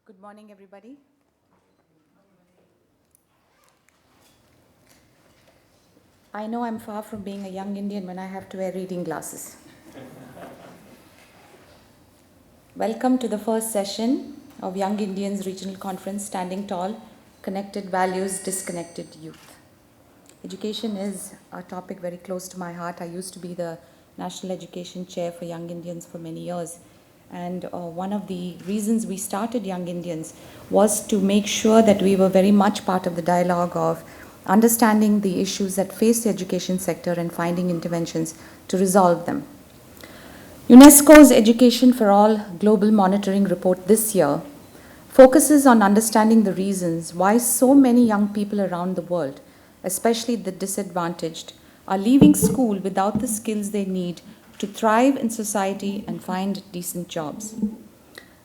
Good morning, everybody. I know I'm far from being a young Indian when I have to wear reading glasses. Welcome to the first session of Young Indians Regional Conference, Standing Tall, Connected Values, Disconnected Youth. Education is a topic very close to my heart. I used to be the National Education Chair for Young Indians for many years. And one of the reasons we started Young Indians was to make sure that we were very much part of the dialogue of understanding the issues that face the education sector and finding interventions to resolve them. UNESCO's Education for All Global Monitoring Report this year focuses on understanding the reasons why so many young people around the world, especially the disadvantaged, are leaving school without the skills they need to thrive in society and find decent jobs.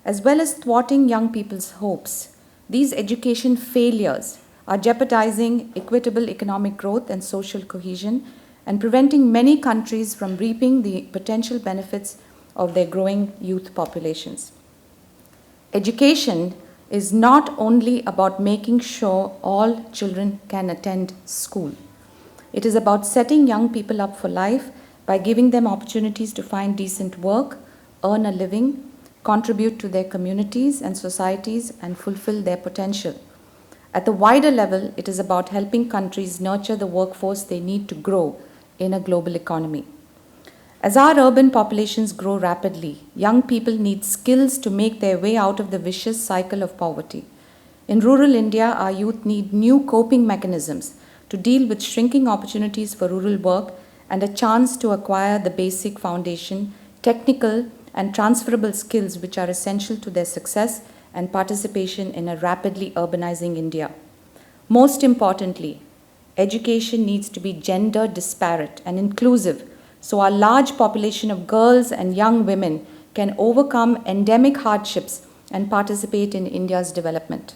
As well as thwarting young people's hopes, these education failures are jeopardizing equitable economic growth and social cohesion and preventing many countries from reaping the potential benefits of their growing youth populations. Education is not only about making sure all children can attend school. It is about setting young people up for life by giving them opportunities to find decent work, earn a living, contribute to their communities and societies, and fulfill their potential. At the wider level, it is about helping countries nurture the workforce they need to grow in a global economy. As our urban populations grow rapidly, young people need skills to make their way out of the vicious cycle of poverty. In rural India, our youth need new coping mechanisms to deal with shrinking opportunities for rural work and a chance to acquire the basic foundation, technical and transferable skills which are essential to their success and participation in a rapidly urbanizing India. Most importantly, education needs to be gender disparate and inclusive so our large population of girls and young women can overcome endemic hardships and participate in India's development.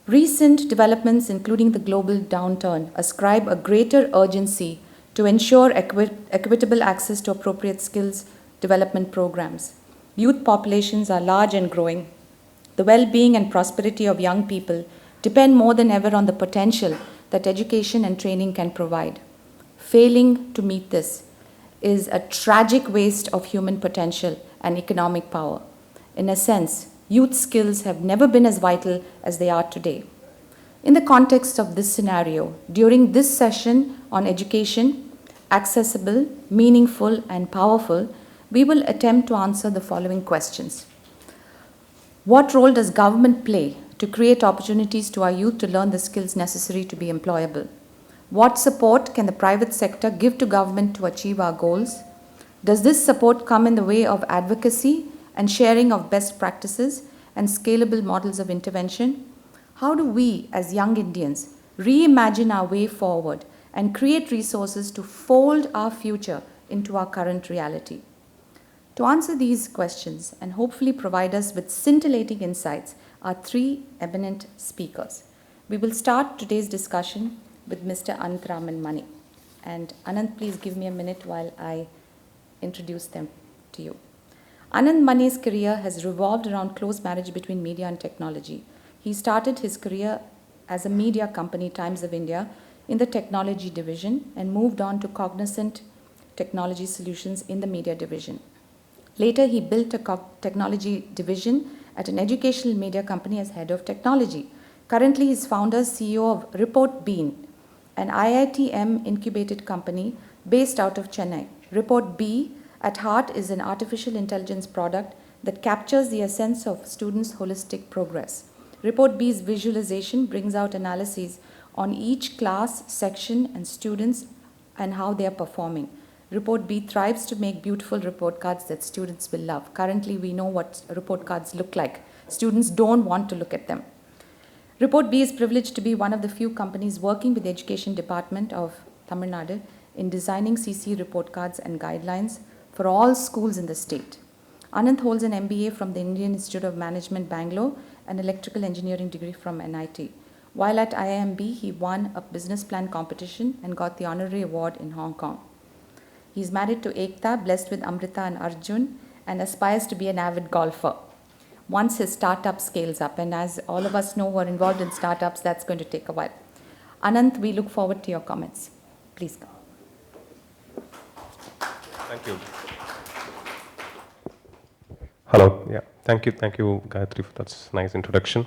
Recent developments, including the global downturn, ascribe a greater urgency to ensure equitable access to appropriate skills development programs. Youth populations are large and growing. The well-being and prosperity of young people depend more than ever on the potential that education and training can provide. Failing to meet this is a tragic waste of human potential and economic power. In a sense, youth skills have never been as vital as they are today. In the context of this scenario, during this session on education, accessible, meaningful, and powerful, we will attempt to answer the following questions. What role does government play to create opportunities to our youth to learn the skills necessary to be employable? What support can the private sector give to government to achieve our goals? Does this support come in the way of advocacy and sharing of best practices and scalable models of intervention? How do we, as young Indians, reimagine our way forward and create resources to fold our future into our current reality? To answer these questions and hopefully provide us with scintillating insights are three eminent speakers. We will start today's discussion with Mr. Ananth Mani. And Ananth, please give me a minute while I introduce them to you. Ananth Mani's career has revolved around close marriage between media and technology. He started his career as a media company, Times of India, in the technology division and moved on to Cognizant Technology Solutions in the media division. Later, he built a technology division at an educational media company as head of technology. Currently, he is founder CEO of Report Bean, an IITM incubated company based out of Chennai. Report B at heart is an artificial intelligence product that captures the essence of students' holistic progress. Report B's visualization brings out analyses on each class, section, and students and how they are performing. Report B thrives to make beautiful report cards that students will love. Currently, we know what report cards look like. Students don't want to look at them. Report B is privileged to be one of the few companies working with the Education Department of Tamil Nadu in designing CC report cards and guidelines for all schools in the state. Ananth holds an MBA from the Indian Institute of Management, Bangalore, and electrical engineering degree from NIT. While at IIMB, he won a business plan competition and got the honorary award in Hong Kong. He is married to Ekta, blessed with Amrita and Arjun, and aspires to be an avid golfer. once his startup scales up. And as all of us know who are involved in startups, that's going to take a while. Anant, we look forward to your comments. Please come. Thank you. Hello. Yeah. Thank you, Gayatri, for that nice introduction.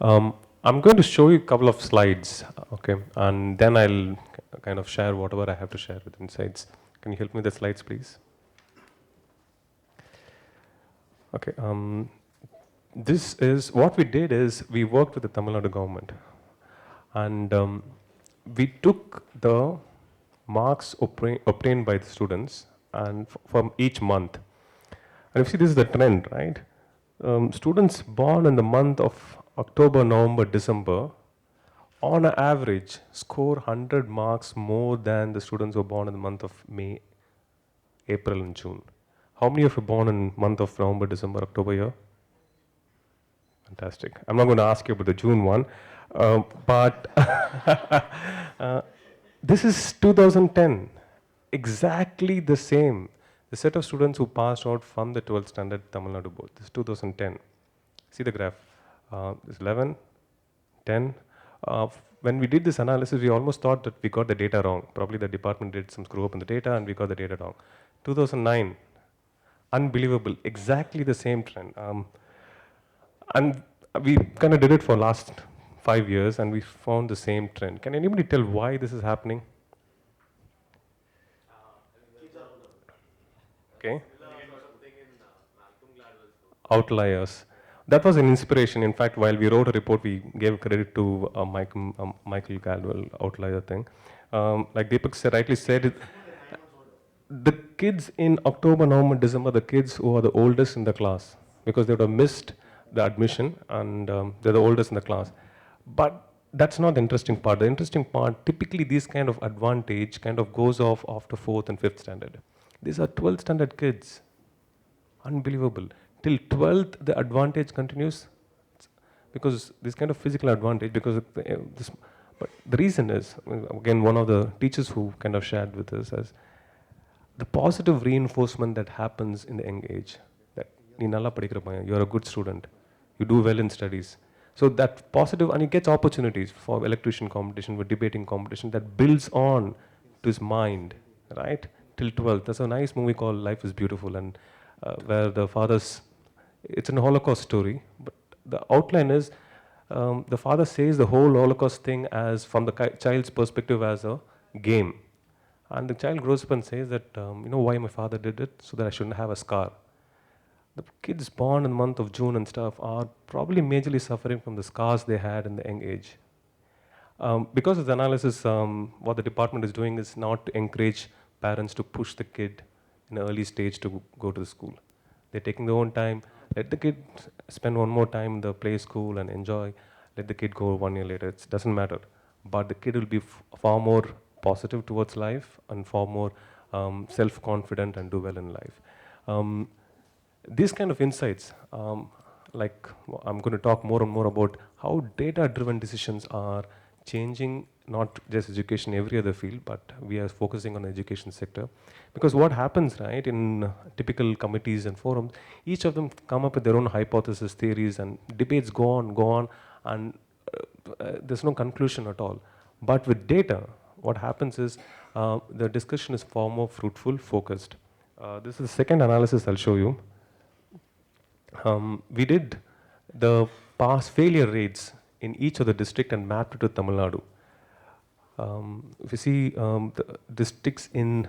I'm going to show you a couple of slides, okay, and then I'll kind of share whatever I have to share with insights. Can you help me with the slides, please? Okay. This is what we did is we worked with the Tamil Nadu government, and we took the marks obtained by the students and from each month. And you see, this is the trend, right? Students born in the month of October, November, December, on average, score 100 marks more than the students who are born in the month of May, April, and June. How many of you are born in month of November, December, October here? Fantastic. I'm not going to ask you about the June one, but this is 2010. Exactly the same. The set of students who passed out from the 12th standard Tamil Nadu board. This is 2010. See the graph. This is 11, 10. When we did this analysis, we almost thought that we got the data wrong. Probably the department did some screw up in the data and we got the data wrong. 2009, unbelievable. Exactly the same trend. And we kind of did it for last 5 years and we found the same trend. Can anybody tell why this is happening? Okay. Outliers. That was an inspiration. In fact, while we wrote a report, we gave credit to Michael Gladwell outlier thing. Like Deepak rightly said, the kids in October, November, December, the kids who are the oldest in the class, because they would have missed the admission and they're the oldest in the class. But that's not the interesting part. The interesting part, typically this kind of advantage kind of goes off after 4th and 5th standard. These are 12th standard kids. Unbelievable. Till 12th, the advantage continues because this kind of physical advantage, because this, but the reason is, again, one of the teachers who kind of shared with us as the positive reinforcement that happens in the young age, that you're a good student, you do well in studies. So that positive, and he gets opportunities for electrician competition, for debating competition, that builds on to his mind, right? Till 12th. There's a nice movie called Life is Beautiful, and where the father's, it's a Holocaust story, but the outline is the father says the whole Holocaust thing as from the child's perspective as a game. And the child grows up and says that, you know why my father did it? So that I shouldn't have a scar. The kids born in the month of June and stuff are probably majorly suffering from the scars they had in the young age. Because of the analysis, what the department is doing is not to encourage parents to push the kid in an early stage to go to the school. They're taking their own time. Let the kid spend one more time in the play school and enjoy. Let the kid go 1 year later. It doesn't matter. But the kid will be far more positive towards life and far more self-confident and do well in life. These kind of insights, like I'm going to talk more and more about how data-driven decisions are changing not just education, every other field, but we are focusing on the education sector. Because what happens, right, in typical committees and forums, each of them come up with their own hypothesis, theories, and debates go on, and there's no conclusion at all. But with data, what happens is the discussion is far more fruitful, focused. This is the second analysis I'll show you. We did the pass failure rates in each of the district and mapped it to Tamil Nadu. If you see the districts in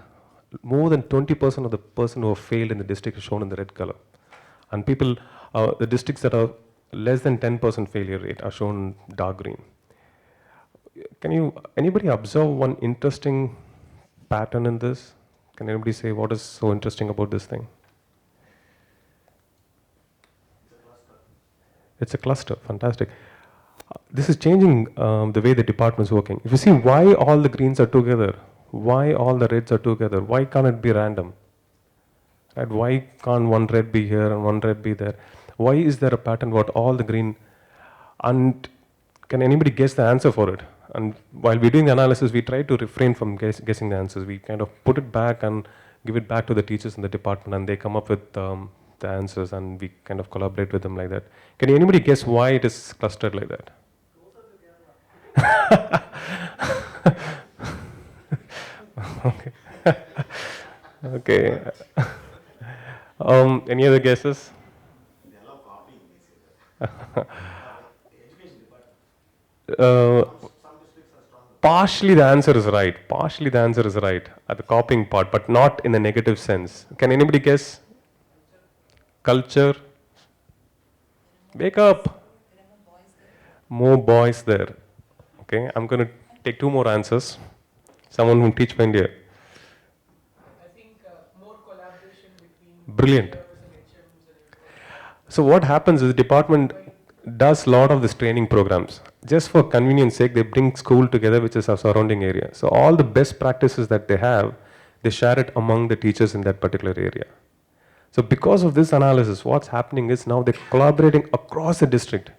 more than 20% of the person who have failed in the district is shown in the red color. And people, the districts that are less than 10% failure rate are shown dark green. Can anybody observe one interesting pattern in this? Can anybody say what is so interesting about this thing? It's a cluster, fantastic. This is changing the way the department is working. If you see why all the greens are together, why all the reds are together, why can't it be random? Right? Why can't one red be here and one red be there? Why is there a pattern about all the green? And can anybody guess the answer for it? And while we're doing the analysis, we try to refrain from guessing the answers. We kind of put it back and give it back to the teachers in the department, and they come up with the answers, and we kind of collaborate with them like that. Can anybody guess why it is clustered like that? Okay. Okay. Any other guesses? Uh, partially the answer is right. Partially the answer is right at the copying part, but not in a negative sense. Can anybody guess? Culture. Wake up. More boys there. Okay, I'm going to take two more answers. Someone who teach India. I think more collaboration between Brilliant. teachers and HMs and everybody. So what happens is the department does a lot of this training programs. Just for convenience sake, they bring school together, which is our surrounding area. So all the best practices that they have, they share it among the teachers in that particular area. So because of this analysis, what's happening is now they're collaborating across the district.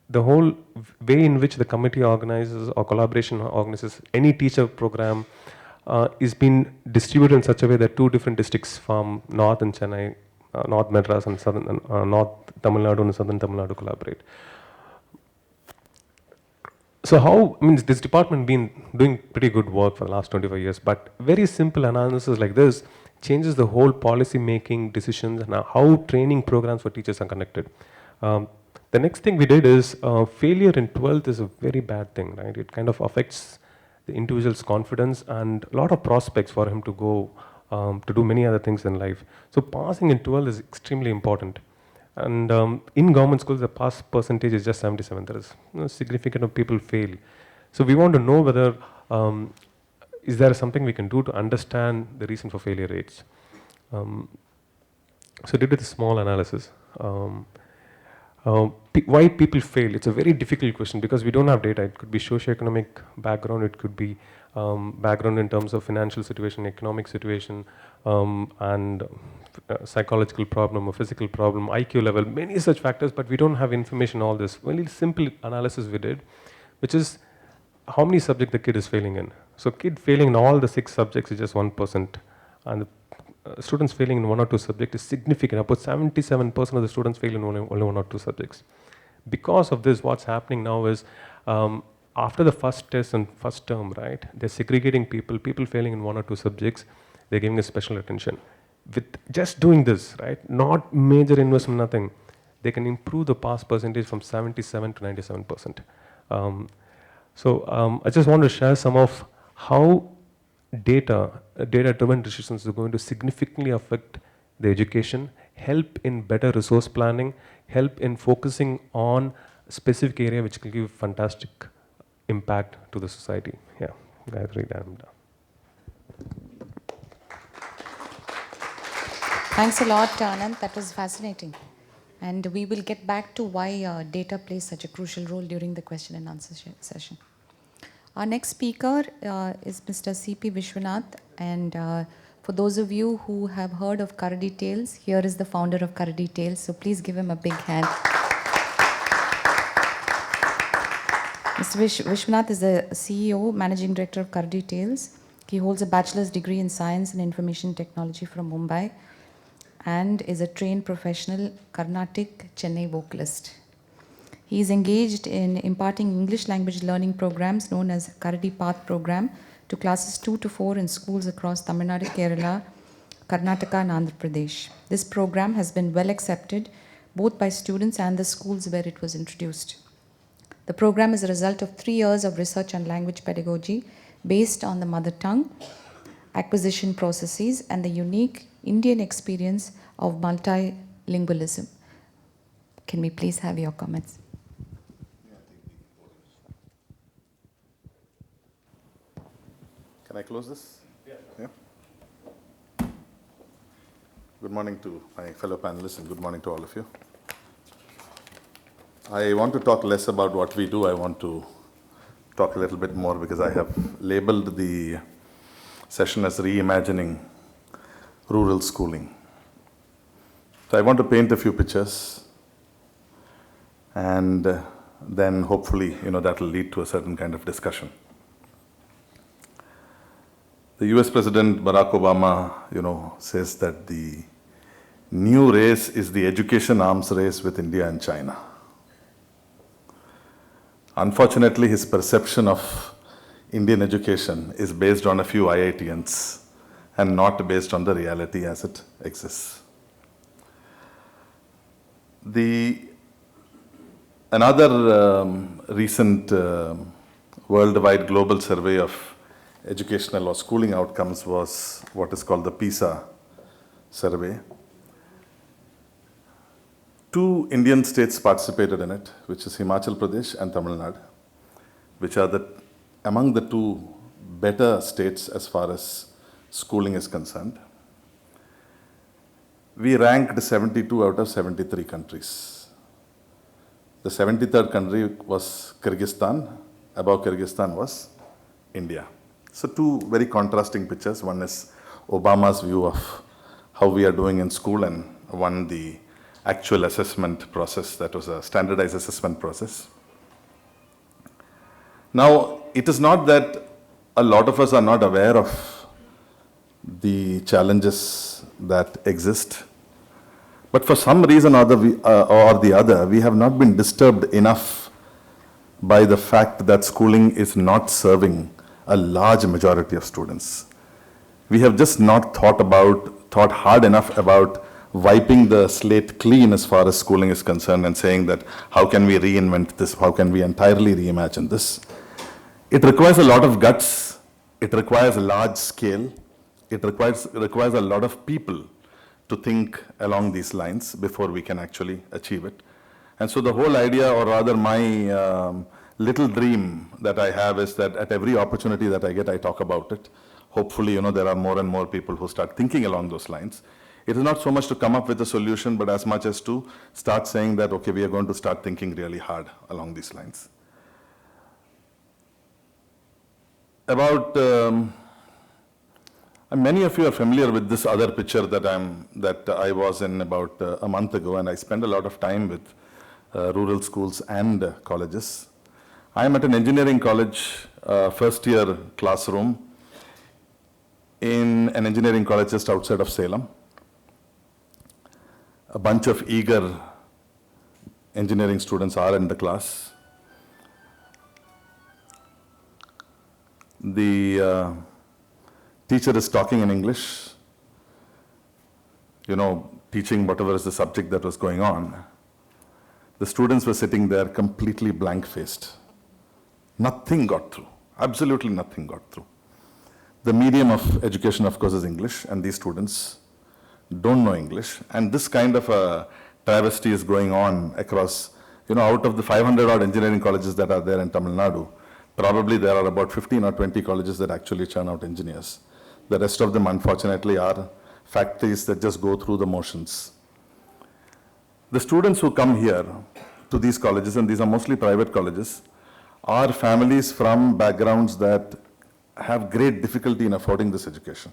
The whole way in which the committee organizes or collaboration organizes any teacher program is being distributed in such a way that two different districts from North and Chennai, North Madras and Southern, North Tamil Nadu and Southern Tamil Nadu collaborate. So how, I mean, this department been doing pretty good work for the last 25 years, but very simple analysis like this changes the whole policy making decisions and how training programs for teachers are conducted. The next thing we did is failure in 12th is a very bad thing, right? It kind of affects the individual's confidence and a lot of prospects for him to go to do many other things in life. So passing in 12th is extremely important. And in government schools, the pass percentage is just 77. There is significant of people fail. So we want to know whether is there something we can do to understand the reason for failure rates. So did a small analysis. Why people fail? It's a very difficult question because we don't have data. It could be socioeconomic background. It could be background in terms of financial situation, economic situation, and psychological problem or physical problem, IQ level, many such factors, but we don't have information on all this. Very simple analysis we did, which is how many subjects the kid is failing in. So kid failing in all the 6 subjects is just 1%, and the students failing in 1 or 2 subjects is significant. About 77% of the students fail in only 1 or 2 subjects. Because of this, what's happening now is after the first test and first term, right, they're segregating people failing in 1 or 2 subjects, they're giving a special attention. With just doing this, right, not major investment, nothing, they can improve the pass percentage from 77 to 97%. I just want to share some of how data-driven decisions are going to significantly affect the education, help in better resource planning, help in focusing on specific area which will give fantastic impact to the society. Yeah, Gayatri, I'm done. Thanks a lot, Anand. That was fascinating. And we will get back to why data plays such a crucial role during the question and answer session. Our next speaker is Mr. C.P. Vishwanath. And for those of you who have heard of Karadi Tales, here is the founder of Karadi Tales. So please give him a big hand. Mr. Vishwanath is the CEO, Managing Director of Karadi Tales. He holds a bachelor's degree in Science and Information Technology from Mumbai and is a trained professional Carnatic Chennai vocalist. He is engaged in imparting English language learning programs known as Karadi Path program to classes 2 to 4 in schools across Tamil Nadu, Kerala, Karnataka and Andhra Pradesh. This program has been well accepted both by students and the schools where it was introduced. The program is a result of 3 years of research on language pedagogy based on the mother tongue, acquisition processes, and the unique Indian experience of multilingualism. Can we please have your comments? Can I close this? Yeah. Good morning to my fellow panelists and good morning to all of you. I want to talk less about what we do. I want to talk a little bit more because I have labeled the session as Reimagining Rural Schooling. So I want to paint a few pictures and then hopefully, that will lead to a certain kind of discussion. The US President Barack Obama, says that the new race is the education arms race with India and China. Unfortunately, his perception of Indian education is based on a few IITians and not based on the reality as it exists. Another recent worldwide global survey of educational or schooling outcomes was what is called the PISA Survey. 2 Indian states participated in it, which is Himachal Pradesh and Tamil Nadu, which are among the 2 better states as far as schooling is concerned. We ranked 72 out of 73 countries. The 73rd country was Kyrgyzstan. Above Kyrgyzstan was India. So 2 very contrasting pictures. One is Obama's view of how we are doing in school, and one the actual assessment process that was a standardized assessment process. Now, it is not that a lot of us are not aware of the challenges that exist, but for some reason or the other, we have not been disturbed enough by the fact that schooling is not serving a large majority of students. We have just not thought hard enough about wiping the slate clean as far as schooling is concerned and saying that how can we reinvent this, how can we entirely reimagine this. It requires a lot of guts, it requires a large scale, it requires a lot of people to think along these lines before we can actually achieve it. And so the whole idea, or rather my little dream that I have, is that at every opportunity that I get, I talk about it. Hopefully, there are more and more people who start thinking along those lines. It is not so much to come up with a solution, but as much as to start saying that, okay, we are going to start thinking really hard along these lines. Many of you are familiar with this other picture that I was in about a month ago, and I spend a lot of time with rural schools and colleges. I am at an engineering college, first year classroom in an engineering college just outside of Salem. A bunch of eager engineering students are in the class. The teacher is talking in English, teaching whatever is the subject that was going on. The students were sitting there completely blank-faced. Nothing got through, absolutely nothing got through. The medium of education, of course, is English, and these students don't know English. And this kind of a travesty is going on across, out of the 500 odd engineering colleges that are there in Tamil Nadu, probably there are about 15 or 20 colleges that actually churn out engineers. The rest of them, unfortunately, are factories that just go through the motions. The students who come here to these colleges, and these are mostly private colleges, are families from backgrounds that have great difficulty in affording this education.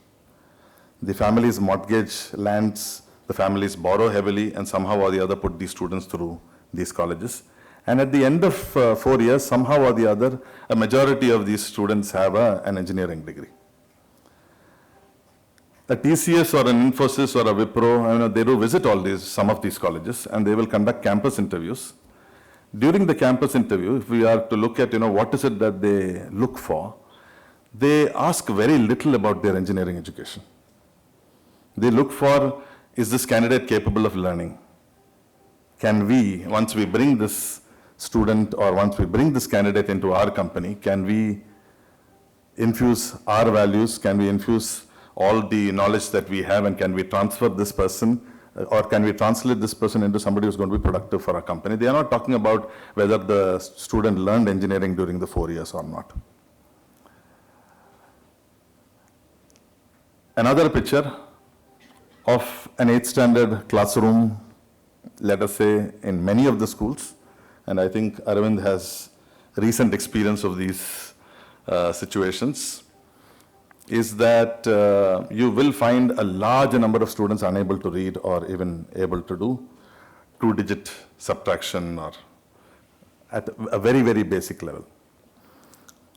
The families mortgage lands, the families borrow heavily, and somehow or the other put these students through these colleges. And at the end of 4 years, somehow or the other, a majority of these students have an engineering degree. A TCS or an Infosys or a Wipro, they do visit some of these colleges, and they will conduct campus interviews. During the campus interview, if we are to look at what is it that they look for, they ask very little about their engineering education. They look for, is this candidate capable of learning? Can we, once we bring this student or once we bring this candidate into our company, can we infuse our values? Can we infuse all the knowledge that we have, and can we transfer this person, or can we translate this person into somebody who's going to be productive for our company? They are not talking about whether the student learned engineering during the 4 years or not. Another picture of an 8th standard classroom, let us say, in many of the schools, and I think Arvind has recent experience of these situations, is that you will find a large number of students unable to read or even able to do 2-digit subtraction or at a very, very basic level.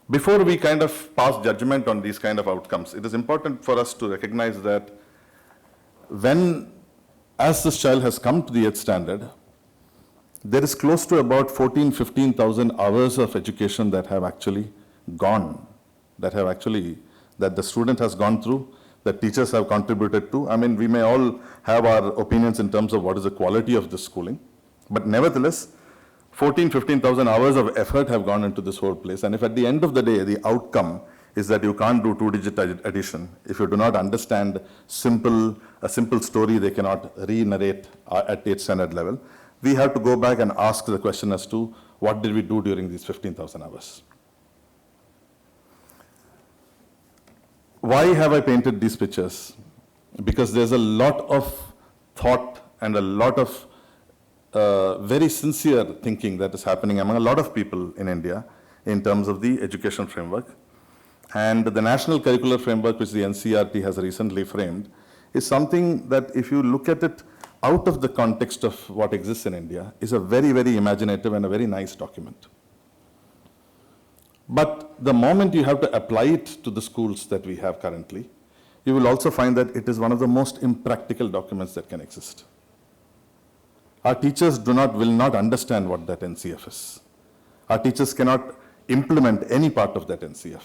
Before we kind of pass judgment on these kind of outcomes, it is important for us to recognize that when as this child has come to the 8th standard, there is close to about 15,000 hours of education that have actually gone, that the student has gone through, that teachers have contributed to. I mean, we may all have our opinions in terms of what is the quality of this schooling, but nevertheless, 15,000 hours of effort have gone into this whole place. And if at the end of the day, the outcome is that you can't do two-digit addition, if you do not understand a simple story they cannot re-narrate at 8th standard level, we have to go back and ask the question as to what did we do during these 15,000 hours. Why have I painted these pictures? Because there's a lot of thought and a lot of very sincere thinking that is happening among a lot of people in India in terms of the education framework. And the National Curricular Framework, which the NCERT has recently framed, is something that if you look at it out of the context of what exists in India, is a very, very imaginative and a very nice document. But the moment you have to apply it to the schools that we have currently, you will also find that it is one of the most impractical documents that can exist. Our teachers will not understand what that NCF is. Our teachers cannot implement any part of that NCF.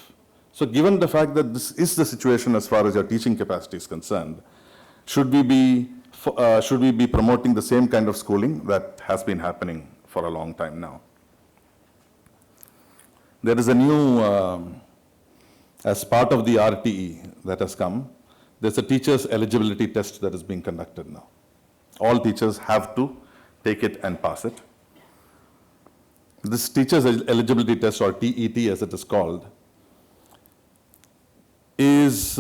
So given the fact that this is the situation as far as your teaching capacity is concerned, should we be promoting the same kind of schooling that has been happening for a long time now? There is a new, as part of the RTE that has come, there's a teacher's eligibility test that is being conducted now. All teachers have to take it and pass it. This teacher's eligibility test, or TET as it is called, is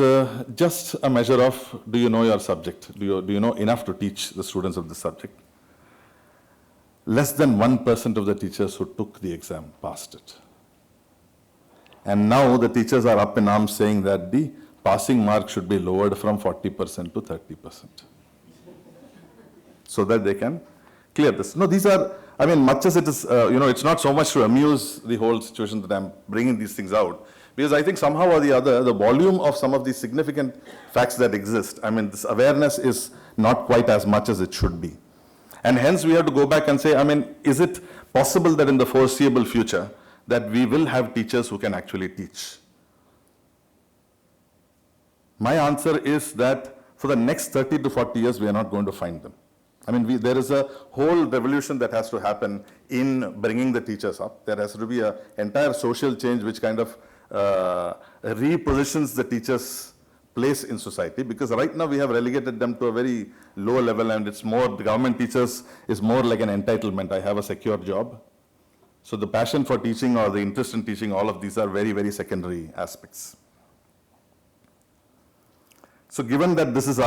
just a measure of, do you know your subject? Do you know enough to teach the students of this subject? Less than 1% of the teachers who took the exam passed it. And now the teachers are up in arms saying that the passing mark should be lowered from 40% to 30%. So that they can clear this. No, these are, I mean, much as it is, it's not so much to amuse the whole situation that I'm bringing these things out, because I think somehow or the other, the volume of some of these significant facts that exist, I mean, this awareness is not quite as much as it should be. And hence we have to go back and say, I mean, is it possible that in the foreseeable future, that we will have teachers who can actually teach? My answer is that for the next 30 to 40 years, we are not going to find them. I mean, there is a whole revolution that has to happen in bringing the teachers up. There has to be an entire social change which kind of repositions the teachers' place in society, because right now we have relegated them to a very low level, and it's more, the government teachers is more like an entitlement. I have a secure job. So the passion for teaching or the interest in teaching, all of these are very, very secondary aspects. So given that this is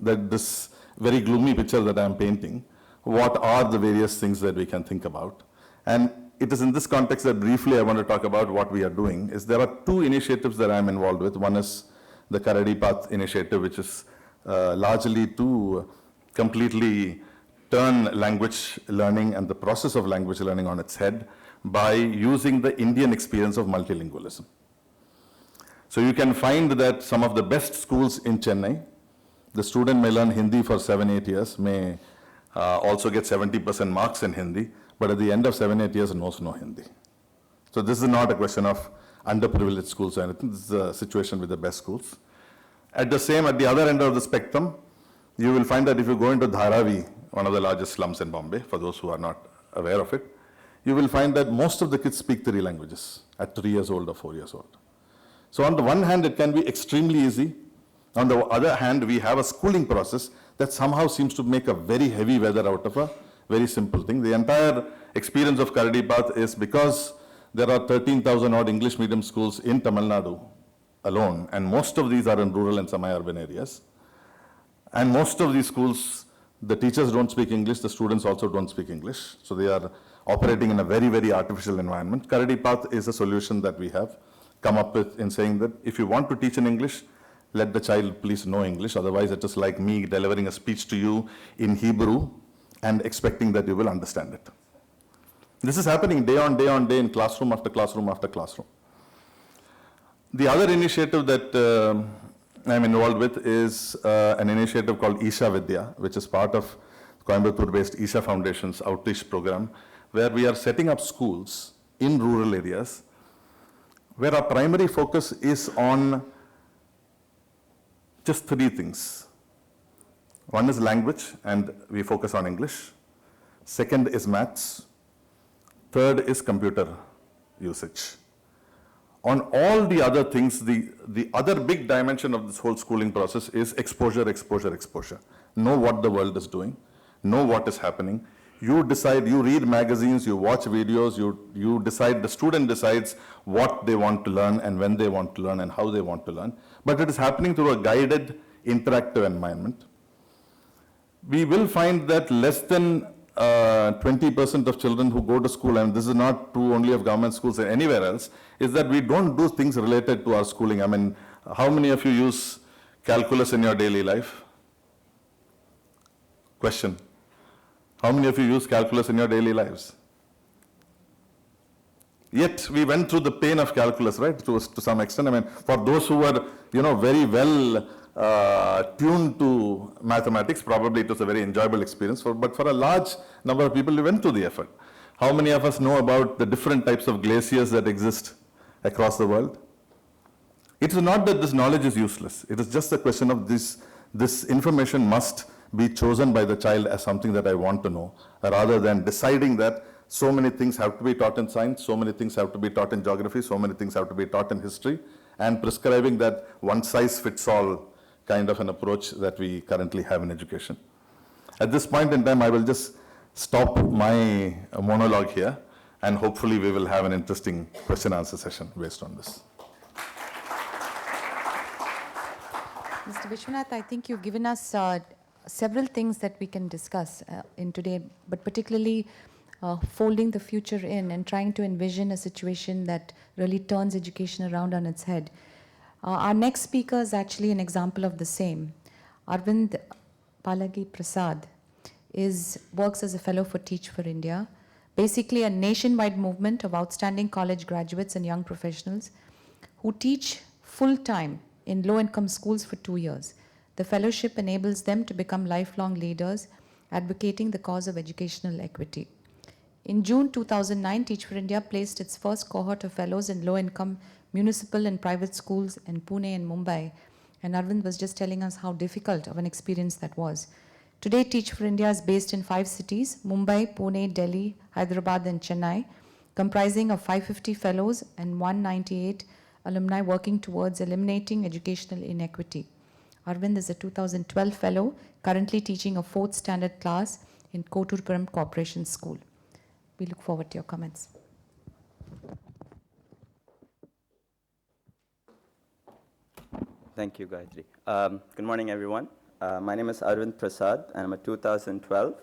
this very gloomy picture that I'm painting, what are the various things that we can think about? And it is in this context that briefly I want to talk about what we are doing. Is there are two initiatives that I'm involved with. One is the Karadi Path initiative, which is largely to completely turn language learning and the process of language learning on its head by using the Indian experience of multilingualism. So you can find that some of the best schools in Chennai, the student may learn Hindi for 7-8 years, may also get 70% marks in Hindi, but at the end of 7-8 years knows no Hindi. So this is not a question of underprivileged schools or anything. This is a situation with the best schools. At the other end of the spectrum, you will find that if you go into Dharavi, one of the largest slums in Bombay, for those who are not aware of it, you will find that most of the kids speak 3 languages at 3 years old or 4 years old. So on the one hand, it can be extremely easy. On the other hand, we have a schooling process that somehow seems to make a very heavy weather out of a very simple thing. The entire experience of Karadi Path is because there are 13,000 odd English medium schools in Tamil Nadu alone, and most of these are in rural and semi-urban areas. And most of these schools, the teachers don't speak English, the students also don't speak English. So they are operating in a very, very artificial environment. Karadi Path is a solution that we have come up with in saying that if you want to teach in English, let the child please know English. Otherwise, it is like me delivering a speech to you in Hebrew and expecting that you will understand it. This is happening day on day on day in classroom after classroom after classroom. The other initiative that I'm involved with is an initiative called Isha Vidya, which is part of Coimbatore-based Isha Foundation's outreach program, where we are setting up schools in rural areas, where our primary focus is on just three things. One is language, and we focus on English. Second is maths. Third is computer usage. On all the other things, the other big dimension of this whole schooling process is exposure, exposure, exposure. Know what the world is doing, know what is happening. You decide, you read magazines, you watch videos, you decide, the student decides what they want to learn and when they want to learn and how they want to learn. But it is happening through a guided, interactive environment. We will find that less than 20% of children who go to school, and this is not true only of government schools or anywhere else, is that we don't do things related to our schooling. I mean, how many of you use calculus in your daily life? Question. How many of you use calculus in your daily lives? Yet we went through the pain of calculus, right, to some extent. I mean, for those who were, very well tuned to mathematics, probably it was a very enjoyable experience. But for a large number of people, we went through the effort. How many of us know about the different types of glaciers that exist across the world? It is not that this knowledge is useless. It is just a question of this information must be chosen by the child as something that I want to know, rather than deciding that so many things have to be taught in science, so many things have to be taught in geography, so many things have to be taught in history, and prescribing that one-size-fits-all kind of an approach that we currently have in education. At this point in time, I will just stop my monologue here, and hopefully we will have an interesting question-answer session based on this. Mr. Vishwanath, I think you've given us several things that we can discuss in today, but particularly folding the future in and trying to envision a situation that really turns education around on its head. Our next speaker is actually an example of the same. Arvindprasad works as a fellow for Teach for India, basically a nationwide movement of outstanding college graduates and young professionals who teach full-time in low-income schools for 2 years. The fellowship enables them to become lifelong leaders, advocating the cause of educational equity. In June 2009, Teach for India placed its first cohort of fellows in low-income municipal and private schools in Pune and Mumbai, and Arvind was just telling us how difficult of an experience that was. Today, Teach for India is based in 5 cities, Mumbai, Pune, Delhi, Hyderabad, and Chennai, comprising of 550 fellows and 198 alumni working towards eliminating educational inequity. Arvind is a 2012 fellow, currently teaching a 4th standard class in Koturpuram Corporation School. We look forward to your comments. Thank you, Gayatri. Good morning, everyone. My name is Arvindprasad, and I'm a 2012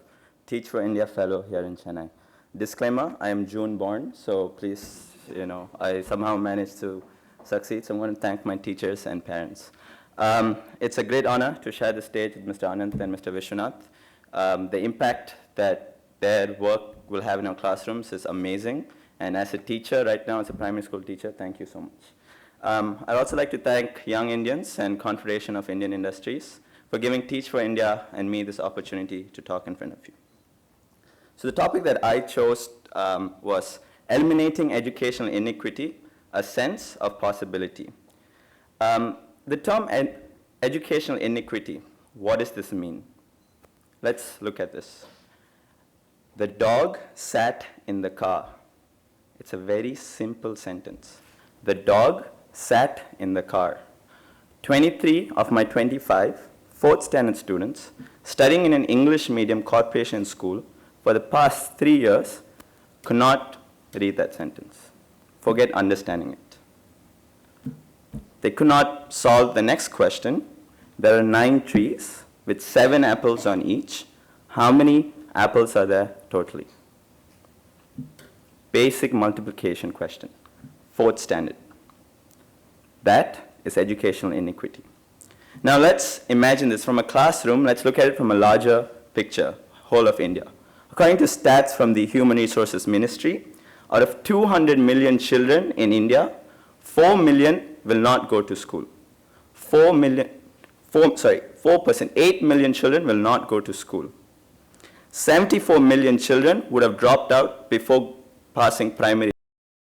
Teach for India fellow here in Chennai. Disclaimer, I am June born, so please, I somehow managed to succeed, so I'm going to thank my teachers and parents. It's a great honor to share the stage with Mr. Anand and Mr. Vishwanath. The impact that their work will have in our classrooms is amazing, and as a teacher right now, as a primary school teacher, thank you so much. I'd also like to thank Young Indians and Confederation of Indian Industries for giving Teach for India and me this opportunity to talk in front of you. So the topic that I chose was eliminating educational inequity, a sense of possibility. The term educational inequity, what does this mean? Let's look at this. The dog sat in the car. It's a very simple sentence. The dog sat in the car. 23 of my 25 4th standard students studying in an English medium corporation school for the past 3 years could not read that sentence. Forget understanding it. They could not solve the next question. There are 9 trees with 7 apples on each. How many apples are there totally? Basic multiplication question, 4th standard. That is educational inequity. Now let's imagine this from a classroom. Let's look at it from a larger picture, whole of India. According to stats from the Human Resources Ministry, out of 200 million children in India, 4 million will not go to school. 4%, 8 million children will not go to school. 74 million children would have dropped out before passing primary